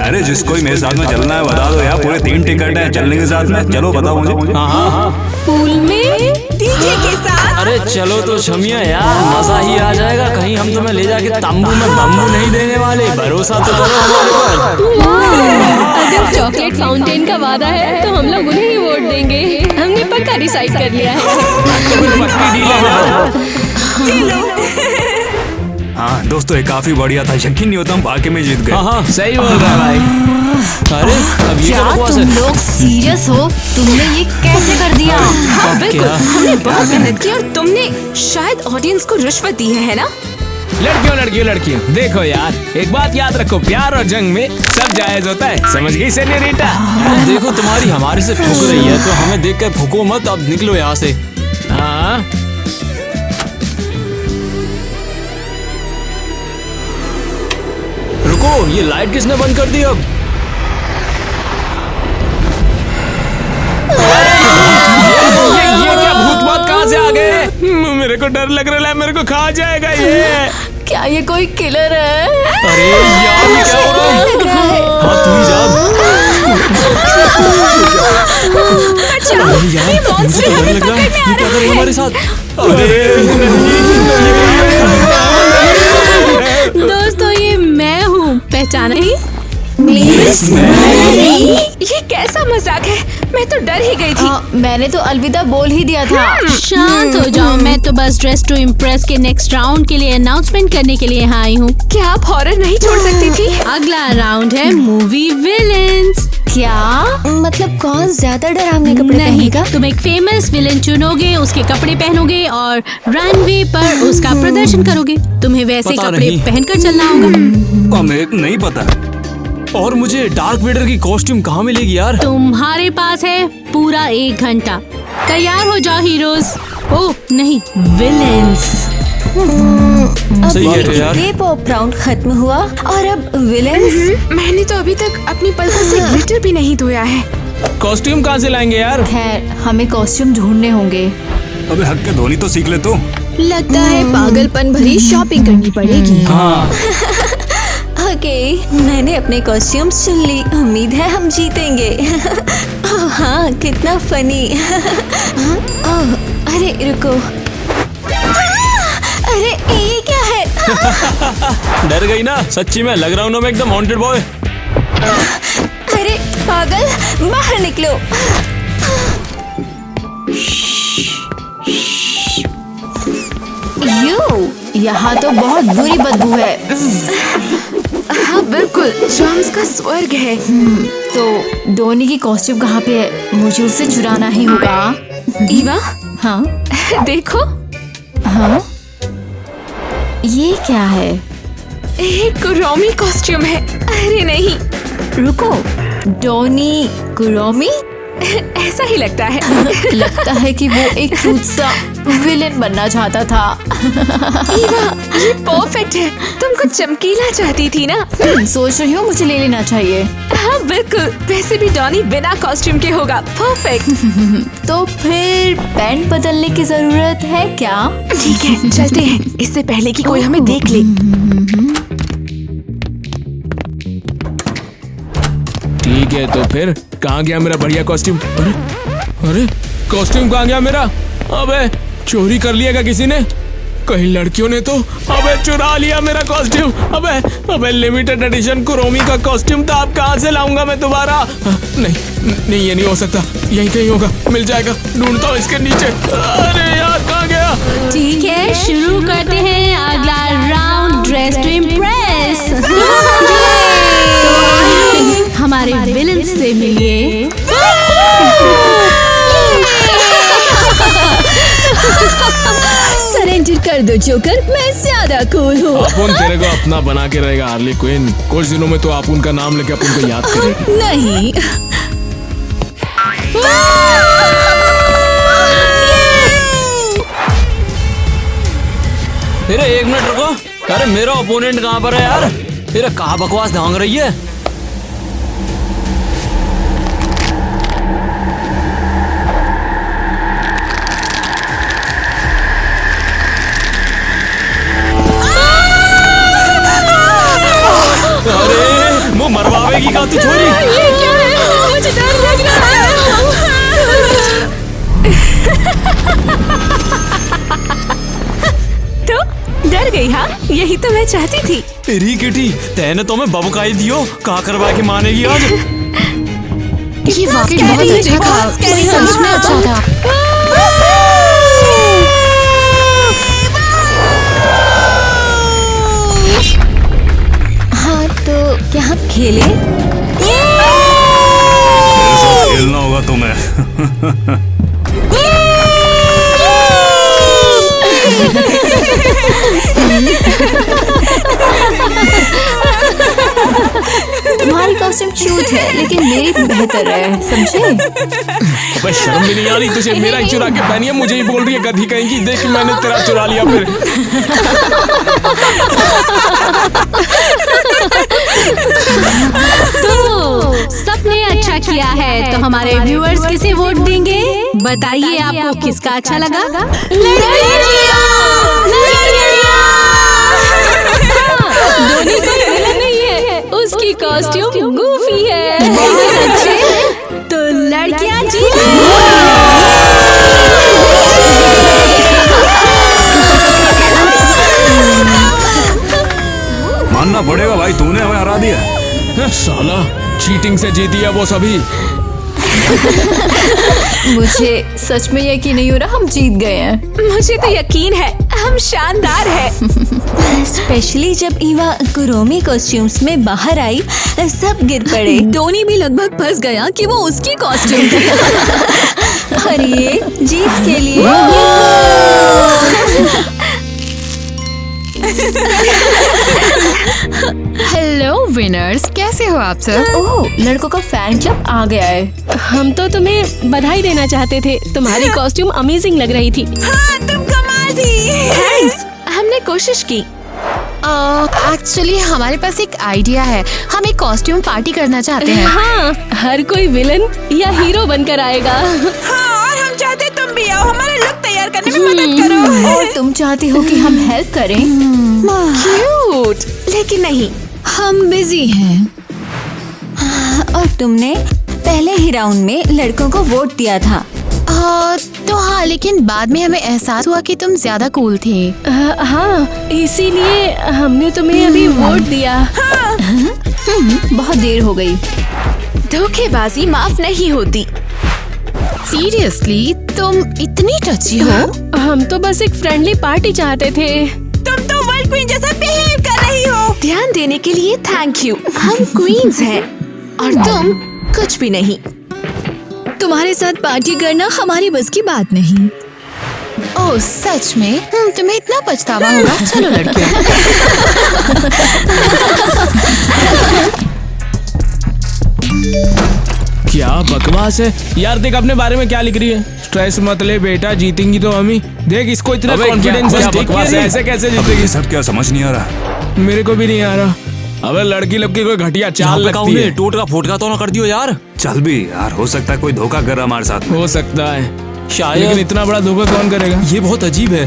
अरे जिसको ही मेरे साथ में चलना है बता दो यार, पूरे 3 टिकट है चलने के साथ में। चलो बताओ मुझे। पूल में डीजे के साथ। अरे चलो तो छमिया यार, मजा ही आ जाएगा। कहीं हम तुम्हें ले जाके तंबू में बम्बू नहीं देने वाले, भरोसा तो करो हमारे पर। अगर चॉकलेट फाउंटेन का वादा है तो हम लोग उन्हें ही वोट देंगे। हमने पक्का डिसाइड कर लिया है। हाँ दोस्तों, ये काफी बढ़िया था। यकीन नहीं होता हम वाकई में जीत गए। हाँ सही बोल रहा है भाई। अरे अब ये क्या तुम लोग सीरियस हो? तुमने ये कैसे कर दिया? हाँ बिल्कुल, हमने बहुत मेहनत की और तुमने शायद ऑडियंस को रिश्वत दी है ना? लड़कियों देखो यार, एक बात याद रखो, प्यार और जंग में सब जायज होता है। समझ गई सेन्योरिटा? अब देखो तुम्हारी हमारे से फूक रही है, तो हमें देखकर फूको मत। अब निकलो यहाँ से। हाँ रुको, ये लाइट किसने बंद कर दी? अब ये क्या भूत बात कहाँ से आ गए? मेरे को डर लग रहा है, मेरे को खा जाएगा ये। क्या ये कोई किलर है? अरे यार, ये क्या हो रहा है? हाँ तू ही जा। अरे यार, मुझे तो डर लग रहा है। ये क्या करेगा हमारे साथ? दोस्तों ये मैं हूँ, पहचाना ही? ये कैसा मजाक है? मैं तो डर ही गई थी। मैंने तो अलविदा बोल ही दिया था। शांत हो जाओ, मैं तो बस ड्रेस टू इम्प्रेस के नेक्स्ट राउंड के लिए अनाउंसमेंट करने के लिए यहाँ आई हूँ। क्या आप हॉरर नहीं छोड़ सकती थी? अगला राउंड है मूवी विलेंस। क्या मतलब कौन ज्यादा डरावने कपड़े नहीं, पहनेगा? तुम एक फेमस विलेन चुनोगे, उसके कपड़े पहनोगे और रनवे पर उसका प्रदर्शन करोगे। तुम्हें वैसे पता कपड़े नहीं। पहनकर चलना होगा। हमें नहीं पता। और मुझे डार्क वेडर की कॉस्ट्यूम कहाँ मिलेगी यार? तुम्हारे पास है पूरा 1 घंटा। तैयार हो जाओ हीरोज। ओह नहीं, विलेंस। सही कह रहे हो यार। K-pop राउंड खत्म हुआ और अब विलेंस। मैंने तो अभी तक अपनी पलकों से ग्लिटर भी नहीं धोया है। कॉस्ट्यूम कहाँ से लाएंगे यार? खैर हमें कॉस्ट्यूम ढूंढने होंगे। अबे हक के धोनी तो सीख ले तू। लगता है पागलपन भरी शॉपिंग करनी पड़ेगी। हाँ। ओके, मैंने अपने कॉस्ट्यूम्स चुन ली। उम्मीद है हम जीतेंगे। ओह हाँ, कितना फनी। ओह अरे रुको। अरे ये क्या है? डर गई ना? सच्ची में लग रहा हूँ ना मैं एकदम वांटेड बॉय। अरे पागल, बाहर निकलो। यहाँ तो बहुत बुरी बदबू है। हाँ बिल्कुल, जॉन्स का स्वर्ग है। तो डोनी की कॉस्ट्यूम कहाँ पे है? मुझे उससे चुराना ही होगा। ईवा, हाँ देखो। हाँ ये क्या है? एक कुरोमी कॉस्ट्यूम है। अरे नहीं, रुको, डोनी कुरोमी? ऐसा ही लगता है। लगता है कि वो एक क्यूट सा विलेन बनना चाहता था। ईवा, ये परफेक्ट है। तुम कुछ चमकीला चाहती थी ना? सोच रही हूँ मुझे ले लेना चाहिए। हाँ बिल्कुल, वैसे भी डॉनी बिना कॉस्ट्यूम के होगा। परफेक्ट। तो फिर पैंट बदलने की जरूरत है क्या? ठीक है, चलते हैं, इससे पहले कि कोई हमें देख ले। ठीक है, तो फिर कहाँ गया मेरा बढ़िया कॉस्ट्यूम? अरे अरे कॉस्ट्यूम कहाँ गया मेरा? अबे चोरी कर लिया क्या किसी ने? कहीं लड़कियों ने तो अबे चुरा लिया मेरा कॉस्ट्यूम। अबे लिमिटेड एडिशन कुरोमी का कॉस्ट्यूम था। अब कहाँ से लाऊंगा मैं दोबारा? नहीं, ये नहीं हो सकता। यहीं कहीं होगा, मिल जाएगा। ढूंढता हूँ इसके नीचे। अरे यार कहाँ गया? ठीक है, शुरू करते हैं अगला राउंड, ड्रेस टू इम्प्रेस। हमारे विलन से मिलिए। सरेंडर कर दो जोकर, मैं ज्यादा कूल हूँ। अपुन तेरे को अपना बना के रहेगा हार्ली क्विन। कुछ दिनों में तो अपुन का नाम लेके अपुन को याद करेगी। नहीं। अरे 1 मिनट रुको। अरे मेरा ओपोनेंट कहाँ पर है यार? अरे कहाँ बकवास ढांग रही है? अरे वो मरवावेगी का तू छोरी। ये क्या है? मुझे डर लग रहा है। तो डर गई? हाँ, यही तो मैं चाहती थी। तेरी किटी, तैने तो मैं बबकाई दियो। कहाँ करवा के मानेगी आज? ये वाकई बहुत अच्छा था। सच में अच्छा था। हाँ तो क्या हम खेले? मेरे साथ खेलना होगा तुम्हें। तुम्हारी कॉस्ट्यूम क्यूट है लेकिन मेरी बेहतर है, समझे? अबे शर्म भी नहीं आ रही तुझे? मेरा ही चुरा के पहनी है, मुझे ही बोल रही है गधी कहेंगी। देख मैंने तेरा चुरा लिया फिर। तो सबने अच्छा किया है, तो हमारे व्यूअर्स किसे वोट देंगे? बताइए आपको किसका अच्छा लगा? धोनी तो विलन नहीं है, उसकी कॉस्ट्यूम गूफी है। मानना पड़ेगा भाई, तूने हमें हरा दिया। साला चीटिंग से जीती है वो सभी। मुझे सच में यकीन नहीं हो रहा हम जीत गए हैं। मुझे तो यकीन है हम शानदार है। स्पेशली जब ईवा कुरोमी कॉस्ट्यूम्स में बाहर आई, सब गिर पड़े। डोनी भी लगभग फंस गया कि वो उसकी कॉस्ट्यूम थी। और ये जीत के लिए हेलो विनर्स, कैसे हो आप सब? ओह, लड़कों का फैन क्लब आ गया है। हम तो तुम्हें बधाई देना चाहते थे, तुम्हारी कॉस्ट्यूम अमेजिंग लग रही थी। हाँ, तुम कमाल थी। थैंक्स, हमने कोशिश की। एक्चुअली हमारे पास एक आइडिया है, हम एक कॉस्ट्यूम पार्टी करना चाहते हैं। हाँ, हर कोई विलन या हीरो बनकर आएगा। हाँ, और हम चाहते तुम भी आओ, हमारा लुक तैयार करने में मदद करो। और तुम चाहती हो कि हम हेल्प करें? क्यूट, लेकिन नहीं, हम बिजी हैं। और तुमने पहले ही राउंड में लड़कों को वोट दिया था। तो हाँ, लेकिन बाद में हमें एहसास हुआ कि तुम ज्यादा कूल थी। हाँ, इसीलिए हमने तुम्हें अभी वोट दिया। बहुत देर हो गई। धोखेबाजी माफ नहीं होती। सीरियसली, तुम इतनी टची हो? हम तो बस एक फ्रेंडली पार्टी चाहते थे। तुम तो वर्ल्ड क्वीन जैसा बिहेव कर रही हो। ध्यान देने के लिए थैंक यू। हम क्वींस हैं और तुम कुछ भी नहीं। तुम्हारे साथ पार्टी करना हमारी बस की बात नहीं। ओह सच में? तुम्हें इतना पछतावा होगा। चलो लड़कियों। क्या बकवास है यार, देख अपने बारे में क्या लिख रही है। स्ट्रेस मत ले बेटा, जीतेंगी तो हम ही। देख इसको इतना कॉन्फिडेंस है, बकवास है, ऐसे कैसे जीतेगी? सब क्या समझ नहीं आ रहा। मेरे को भी नहीं आ रहा। अबे लड़की लोग की कोई घटिया चाल लगती है। टोटका फोटका तो ना कर दियो यार। चल भी यार, हो सकता है कोई धोखा कर रहा हमारे साथ। हो सकता है शायद, लेकिन इतना बड़ा धोखा कौन करेगा? ये बहुत अजीब है।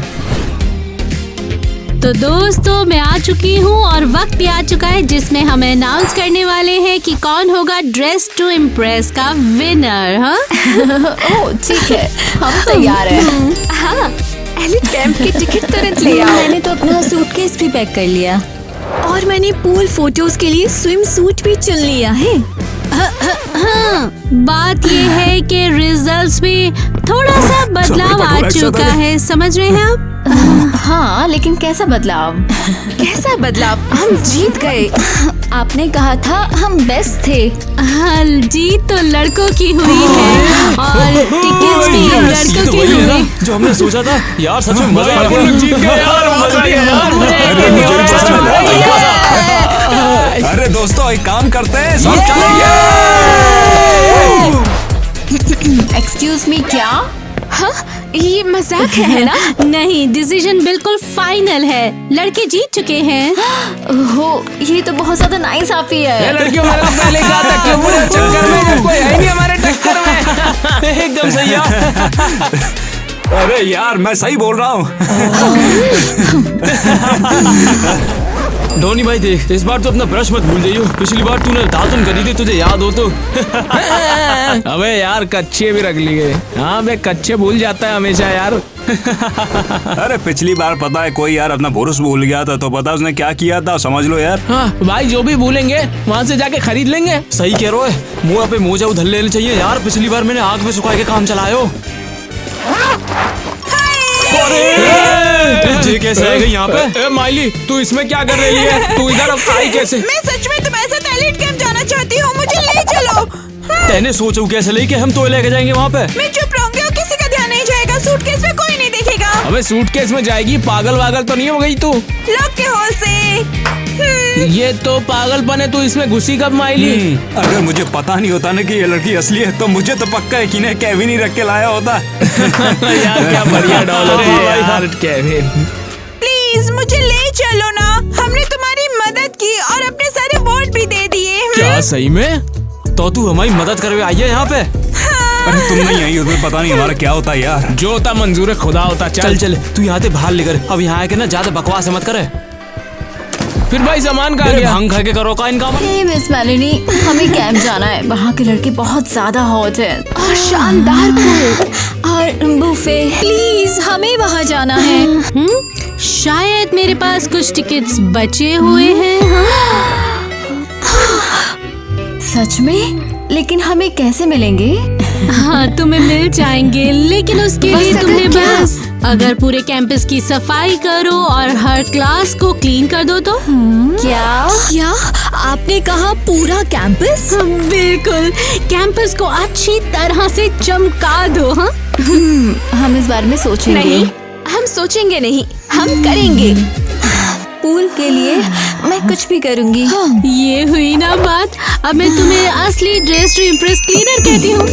तो दोस्तों, मैं आ चुकी हूँ और वक्त भी आ चुका है जिसमें हम अनाउंस करने वाले हैं कि कौन होगा ड्रेस टू इम्प्रेस का विनर। हाँ? ओह ठीक है, हम तैयार हैं। हाँ, एलिट कैंप की टिकट तुरंत ले आओ। मैंने तो अपना सूटकेस भी पैक कर लिया और मैंने पूल फोटोज के लिए स्विम सूट भी चुन लिया है। बात ये है कि रिजल्ट्स भी थोड़ा सा बदलाव आ चुका है, समझ रहे हैं आप? हाँ, लेकिन कैसा बदलाव? कैसा बदलाव? हम जीत गए। आपने कहा था हम बेस्ट थे। हाँ, जीत तो लड़कों की हुई है और टिकट्स भी लड़कों की हुई। जो हमने सोचा था यार, सच में मजा आ गया। जीत गए यार, मजा गया। अरे दोस्तों, एक काम करते हैं, सब चलेंगे। एक्सक्यूज मी, क्या? हाँ, ये मजाक है ना? नहीं, डिसीजन बिल्कुल फाइनल है। लड़के जीत चुके हैं। ओहो, ये तो बहुत ज्यादा नाइंसाफी है। लड़कियों मेरे को पहले कहा था क्यों पूरे चक्कर में जब कोई है नहीं हमारे टक्कर में। एकदम सही यार। अरे यार, मैं सही बोल रहा हूँ। धोनी भाई देख, इस बार तो अपना ब्रश मत भूल जाइयो। पिछली बार तूने दातुन करी थी, तुझे याद हो तो। अबे यार, कच्चे भी रख लिए। हाँ बे, कच्चे भूल जाता है हमेशा यार। अरे पिछली बार पता है कोई यार अपना बुरुश भूल गया था, तो पता उसने क्या किया था, समझ लो यार। हाँ भाई, जो भी भूलेंगे वहाँ से जाके खरीद लेंगे। सही कह रहे हो, मुँह पे मोजा उधर लेने चाहिए यार। पिछली बार मैंने आग में सुखा के काम चलायो। ये कैसे आ गई यहाँ पे? माइली, तू इसमें क्या कर रही है? तू इधर अब आई कैसे? मैं सच में तुम्हारे साथ एलिट कैंप जाना चाहती हूँ, मुझे ले चलो। तेने सोचो कैसे लेके हम तो लेके जाएंगे वहाँ पे? मैं चुप रहूंगी और किसी का ध्यान नहीं जाएगा। सूटकेस में कोई नहीं देखेगा। अबे सूटकेस में जाएगी? पागल वागल तो नहीं हो गई तू? लॉक के होल से। ये तो पागलपन है। तू इसमें घुसी कब माइली? अगर मुझे पता नहीं होता ना कि ये लड़की असली है, तो मुझे तो पक्का यकीन है केविन ही रख के लाया होता। यार क्या बढ़िया डॉलर है यार, केविन। प्लीज मुझे ले चलो ना। हमने तुम्हारी मदद की और अपने सारे वोट भी दे दिए। क्या सही में? तो तू हमारी मदद करवे आई है यहाँ पे? अरे तुम नहीं आई हो तो पता नहीं हमारा क्या होता है यार। जो होता मंजूर है खुदा होता। चल चल, तू यहाँ से बाहर लेकर। अब यहाँ आके ना ज्यादा बकवास मत करे। फिर भाई सामान कहाँ गया? भांग खा के करो का इनका। हे मिस मेलेनी, हमें कैंप जाना है। वहाँ के लड़के बहुत ज्यादा हॉट हैं और शानदार पूल और बुफे। प्लीज हमें वहाँ जाना है। शायद मेरे पास कुछ टिकट्स बचे हुए हैं। सच में? लेकिन हमें कैसे मिलेंगे? हाँ, तुम्हें मिल जाएंगे, लेकिन उसके लिए तुम्हें बस अगर पूरे कैंपस की सफाई करो और हर क्लास को क्लीन कर दो तो। क्या आपने कहा पूरा कैंपस? बिल्कुल, कैंपस को अच्छी तरह से चमका दो। हाँ, हम इस बारे में सोचेंगे। नहीं, हम सोचेंगे नहीं, हम करेंगे। पूल के लिए मैं कुछ भी करूंगी। ये हुई ना बात। अब मैं तुम्हें असली ड्रेस टू इम्प्रेस क्लीनर कहती हूँ।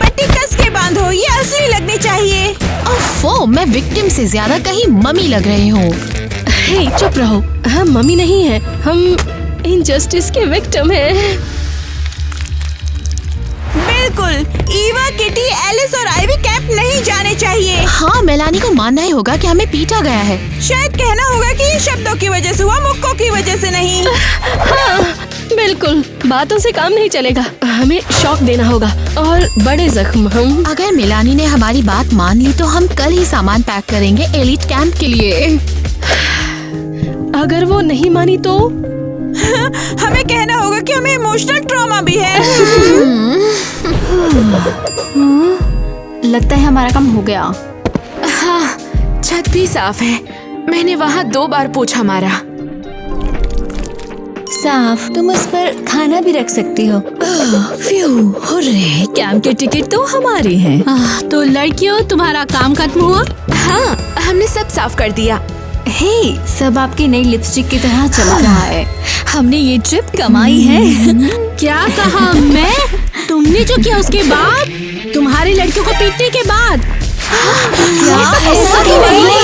पट्टी कस के बांधो, ये असली लगनी चाहिए। ओफो, मैं विक्टिम से ज्यादा कहीं मम्मी लग रही हूँ। हे, चुप रहो, हम मम्मी नहीं है, हम इनजस्टिस के विक्टिम हैं। बिल्कुल, ईवा, किटी, एलिस और आइवी कैंप नहीं जाने चाहिए। हाँ, मेलानी को मानना ही होगा कि हमें पीटा गया है। शायद कहना होगा कि ये शब्दों की वजह से हुआ, मुक्कों की वजह से नहीं। हाँ, बिल्कुल, बातों से काम नहीं चलेगा, हमें शॉक देना होगा और बड़े जख्म। हम अगर मेलानी ने हमारी बात मान ली तो हम कल ही सामान पैक करेंगे एलिट कैंप के लिए। अगर वो नहीं मानी तो हमें कहना होगा कि हमें इमोशनल ट्रॉमा भी है। लगता है हमारा काम हो गया। हाँ, छत भी साफ है, मैंने वहाँ 2 बार पोछा मारा। साफ, तुम उस पर खाना भी रख सकती हो। कैंप के टिकट तो हमारे हैं। तो लड़कियों, तुम्हारा काम खत्म हुआ? हाँ, हमने सब साफ कर दिया। हे, सब आपकी नई लिपस्टिक की तरह चमक रहा है। हमने ये ट्रिप कमाई है। क्या कहा मैं? तुमने जो किया उसके बाद, तुम्हारी लड़कियों को पीटने के बाद।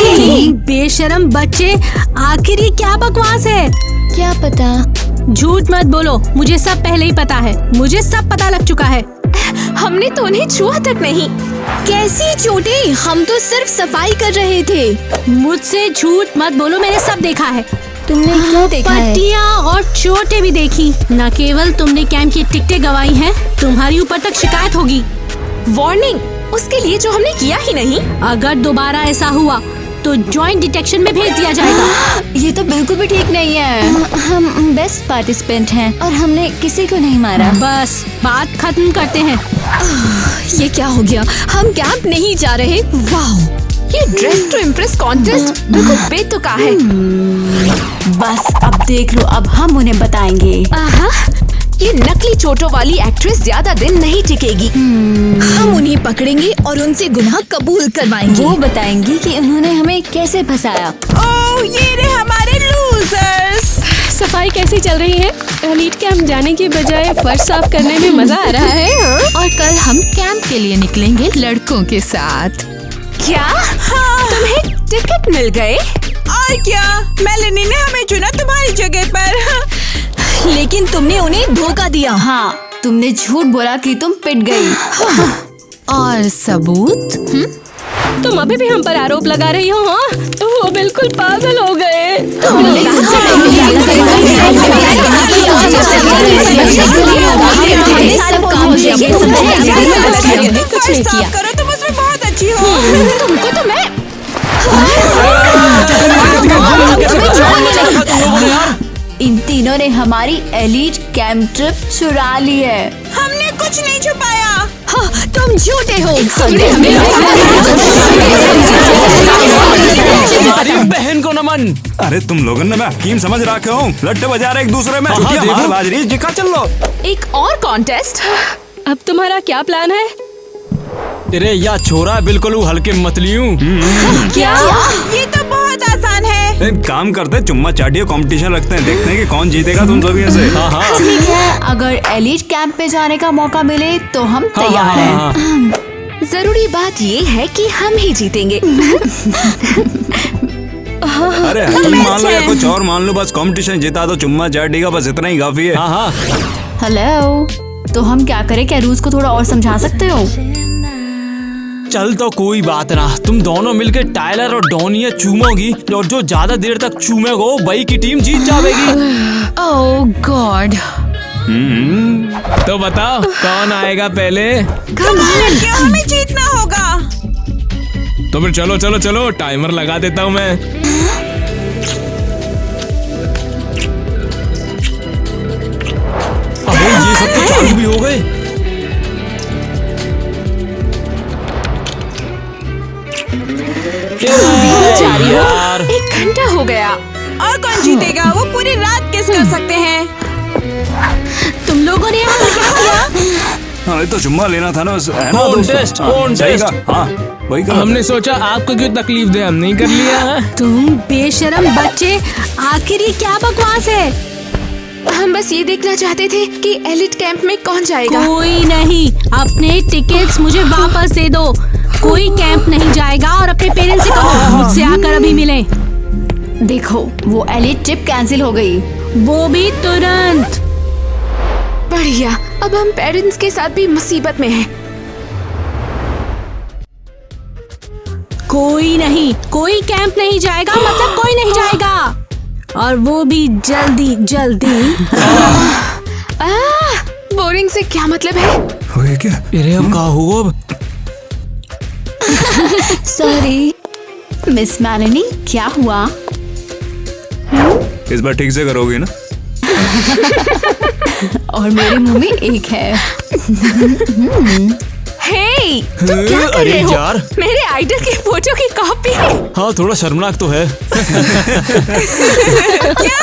नहीं। बेशरम बच्चे, आखिर ये क्या बकवास है? क्या पता। झूठ मत बोलो, मुझे सब पहले ही पता है, मुझे सब पता लग चुका है। हमने तो उन्हें छुआ तक नहीं। कैसी चोटें? हम तो सिर्फ सफाई कर रहे थे। मुझसे झूठ मत बोलो, मैंने सब देखा है। तुमने क्या देखा है? पट्टियाँ और चोटें भी देखी। न केवल तुमने कैंप की टिकटें गवाई हैं, तुम्हारी ऊपर तक शिकायत होगी। वार्निंग, उसके लिए जो हमने किया ही नहीं। अगर दोबारा ऐसा हुआ तो जॉइंट डिटेक्शन में भेज दिया जाएगा। ये तो बिल्कुल भी ठीक नहीं है। हम बेस्ट पार्टिसिपेंट हैं और हमने किसी को नहीं मारा। बस बात खत्म करते हैं। ये क्या हो गया? हम कैंप नहीं जा रहे। वाह, ये ड्रेस टू इम्प्रेस कॉन्टेस्ट बिल्कुल बेतुका है। बस अब देख लो, अब हम उन्हें बताएंगे। ये नकली चोटों वाली एक्ट्रेस ज्यादा दिन नहीं टिकेगी। हम उन्हें पकड़ेंगे और उनसे गुनाह कबूल करवाएंगे। वो बताएंगी कि उन्होंने हमें कैसे फंसाया। ओह, ये रहे हमारे लूजर्स। सफाई कैसी चल रही है? एलीट कैंप जाने की बजाय फर्श साफ करने में मजा आ रहा है। और कल हम कैंप के लिए निकलेंगे लड़कों के साथ। क्या? हाँ। तुम्हें टिकट मिल गए? और क्या, मेलानी ने हमें चुना तुम्हारी जगह पर। लेकिन तुमने उन्हें धोखा दिया। हाँ, तुमने झूठ बोला कि तुम पिट गई। और सबूत? तुम अभी भी हम पर आरोप लगा रही हो। हाँ, वो बिल्कुल पागल हो गए। कुछ नहीं किया। करो, तुम उसमें बहुत अच्छी हो। तुमको तो मैं इन तीनों ने हमारी एलीट कैंप ट्रिप चुरा ली है। हमने कुछ नहीं छुपाया। हाँ, तुम झूठे हो। हमारी बहन को नमन। अरे तुम लोगों ने मैं हकीम समझ रखे हो, लट्टे बजा रहे एक दूसरे में। मार बाज रही, जिका चल लो। एक और कॉन्टेस्ट। अब तुम्हारा क्या प्लान है? तेरे या छोरा बिल्कुल हल्के मतलियूं। क्या? ये तो बहुत आसान है। एक काम करते, चुम्मा चाटिया कंपटीशन रखते हैं, देखते हैं कि कौन जीतेगा तुम सभी में से। ठीक है, अगर एलीट कैंप पे जाने का मौका मिले तो हम तैयार हैं। जरूरी बात ये है कि हम ही जीतेंगे। अरे हकीम मान लो या कुछ और मान लो, बस कंपटीशन जीता तो चुम्मा चाटिएगा, बस इतना ही काफी है। हेलो, तो हम क्या करें? क्या रूल्स को थोड़ा और समझा सकते हो? चल तो कोई बात ना, तुम दोनों मिलकर टायलर और डोनिया चूमोगी और जो ज्यादा देर तक चूमेगा वही की टीम जीत जाएगी। ओह गॉड। तो बताओ कौन आएगा पहले? हमें जीतना होगा। तो फिर चलो चलो चलो, टाइमर लगा देता हूँ मैं। अबे ये सब तो चालू भी हो गए। यार 1 घंटा हो गया और कौन जीतेगा? वो पूरी रात किस कर सकते हैं। तुम लोगों ने यहाँ क्या किया? हमें तो चुम्मा लेना था ना, है ना कॉन्टेस्ट, कॉन्टेस्ट। हाँ वही कहा। हमने सोचा आपको क्यों तकलीफ दे, हम नहीं कर लिया। तुम बेशरम बच्चे, आखिर ये क्या बकवास है? हम बस ये देखना चाहते थे कि एलिट कैंप में कौन जाएगा। कोई नहीं, अपने टिकट्स मुझे वापस दे दो। कोई कैंप नहीं जाएगा और अपने पेरेंट्स से कहो मुझसे आकर अभी मिले। देखो वो एलिट ट्रिप कैंसिल हो गई, वो भी तुरंत। बढ़िया, अब हम पेरेंट्स के साथ भी मुसीबत में हैं। कोई नहीं, कोई कैंप नहीं जाएगा, मतलब कोई नहीं जाएगा, और वो भी जल्दी जल्दी। बोरिंग से क्या मतलब है? हुए क्या? अरे अब क्या हुआ? अब सॉरी मिस मैलनी, क्या हुआ? इस बार ठीक से करोगी ना? और मेरे मुंह में एक है। हे, तुम क्या कर रहे हो? यार मेरे आइडल की फोटो की कॉपी। हाँ थोड़ा शर्मनाक तो है। क्या?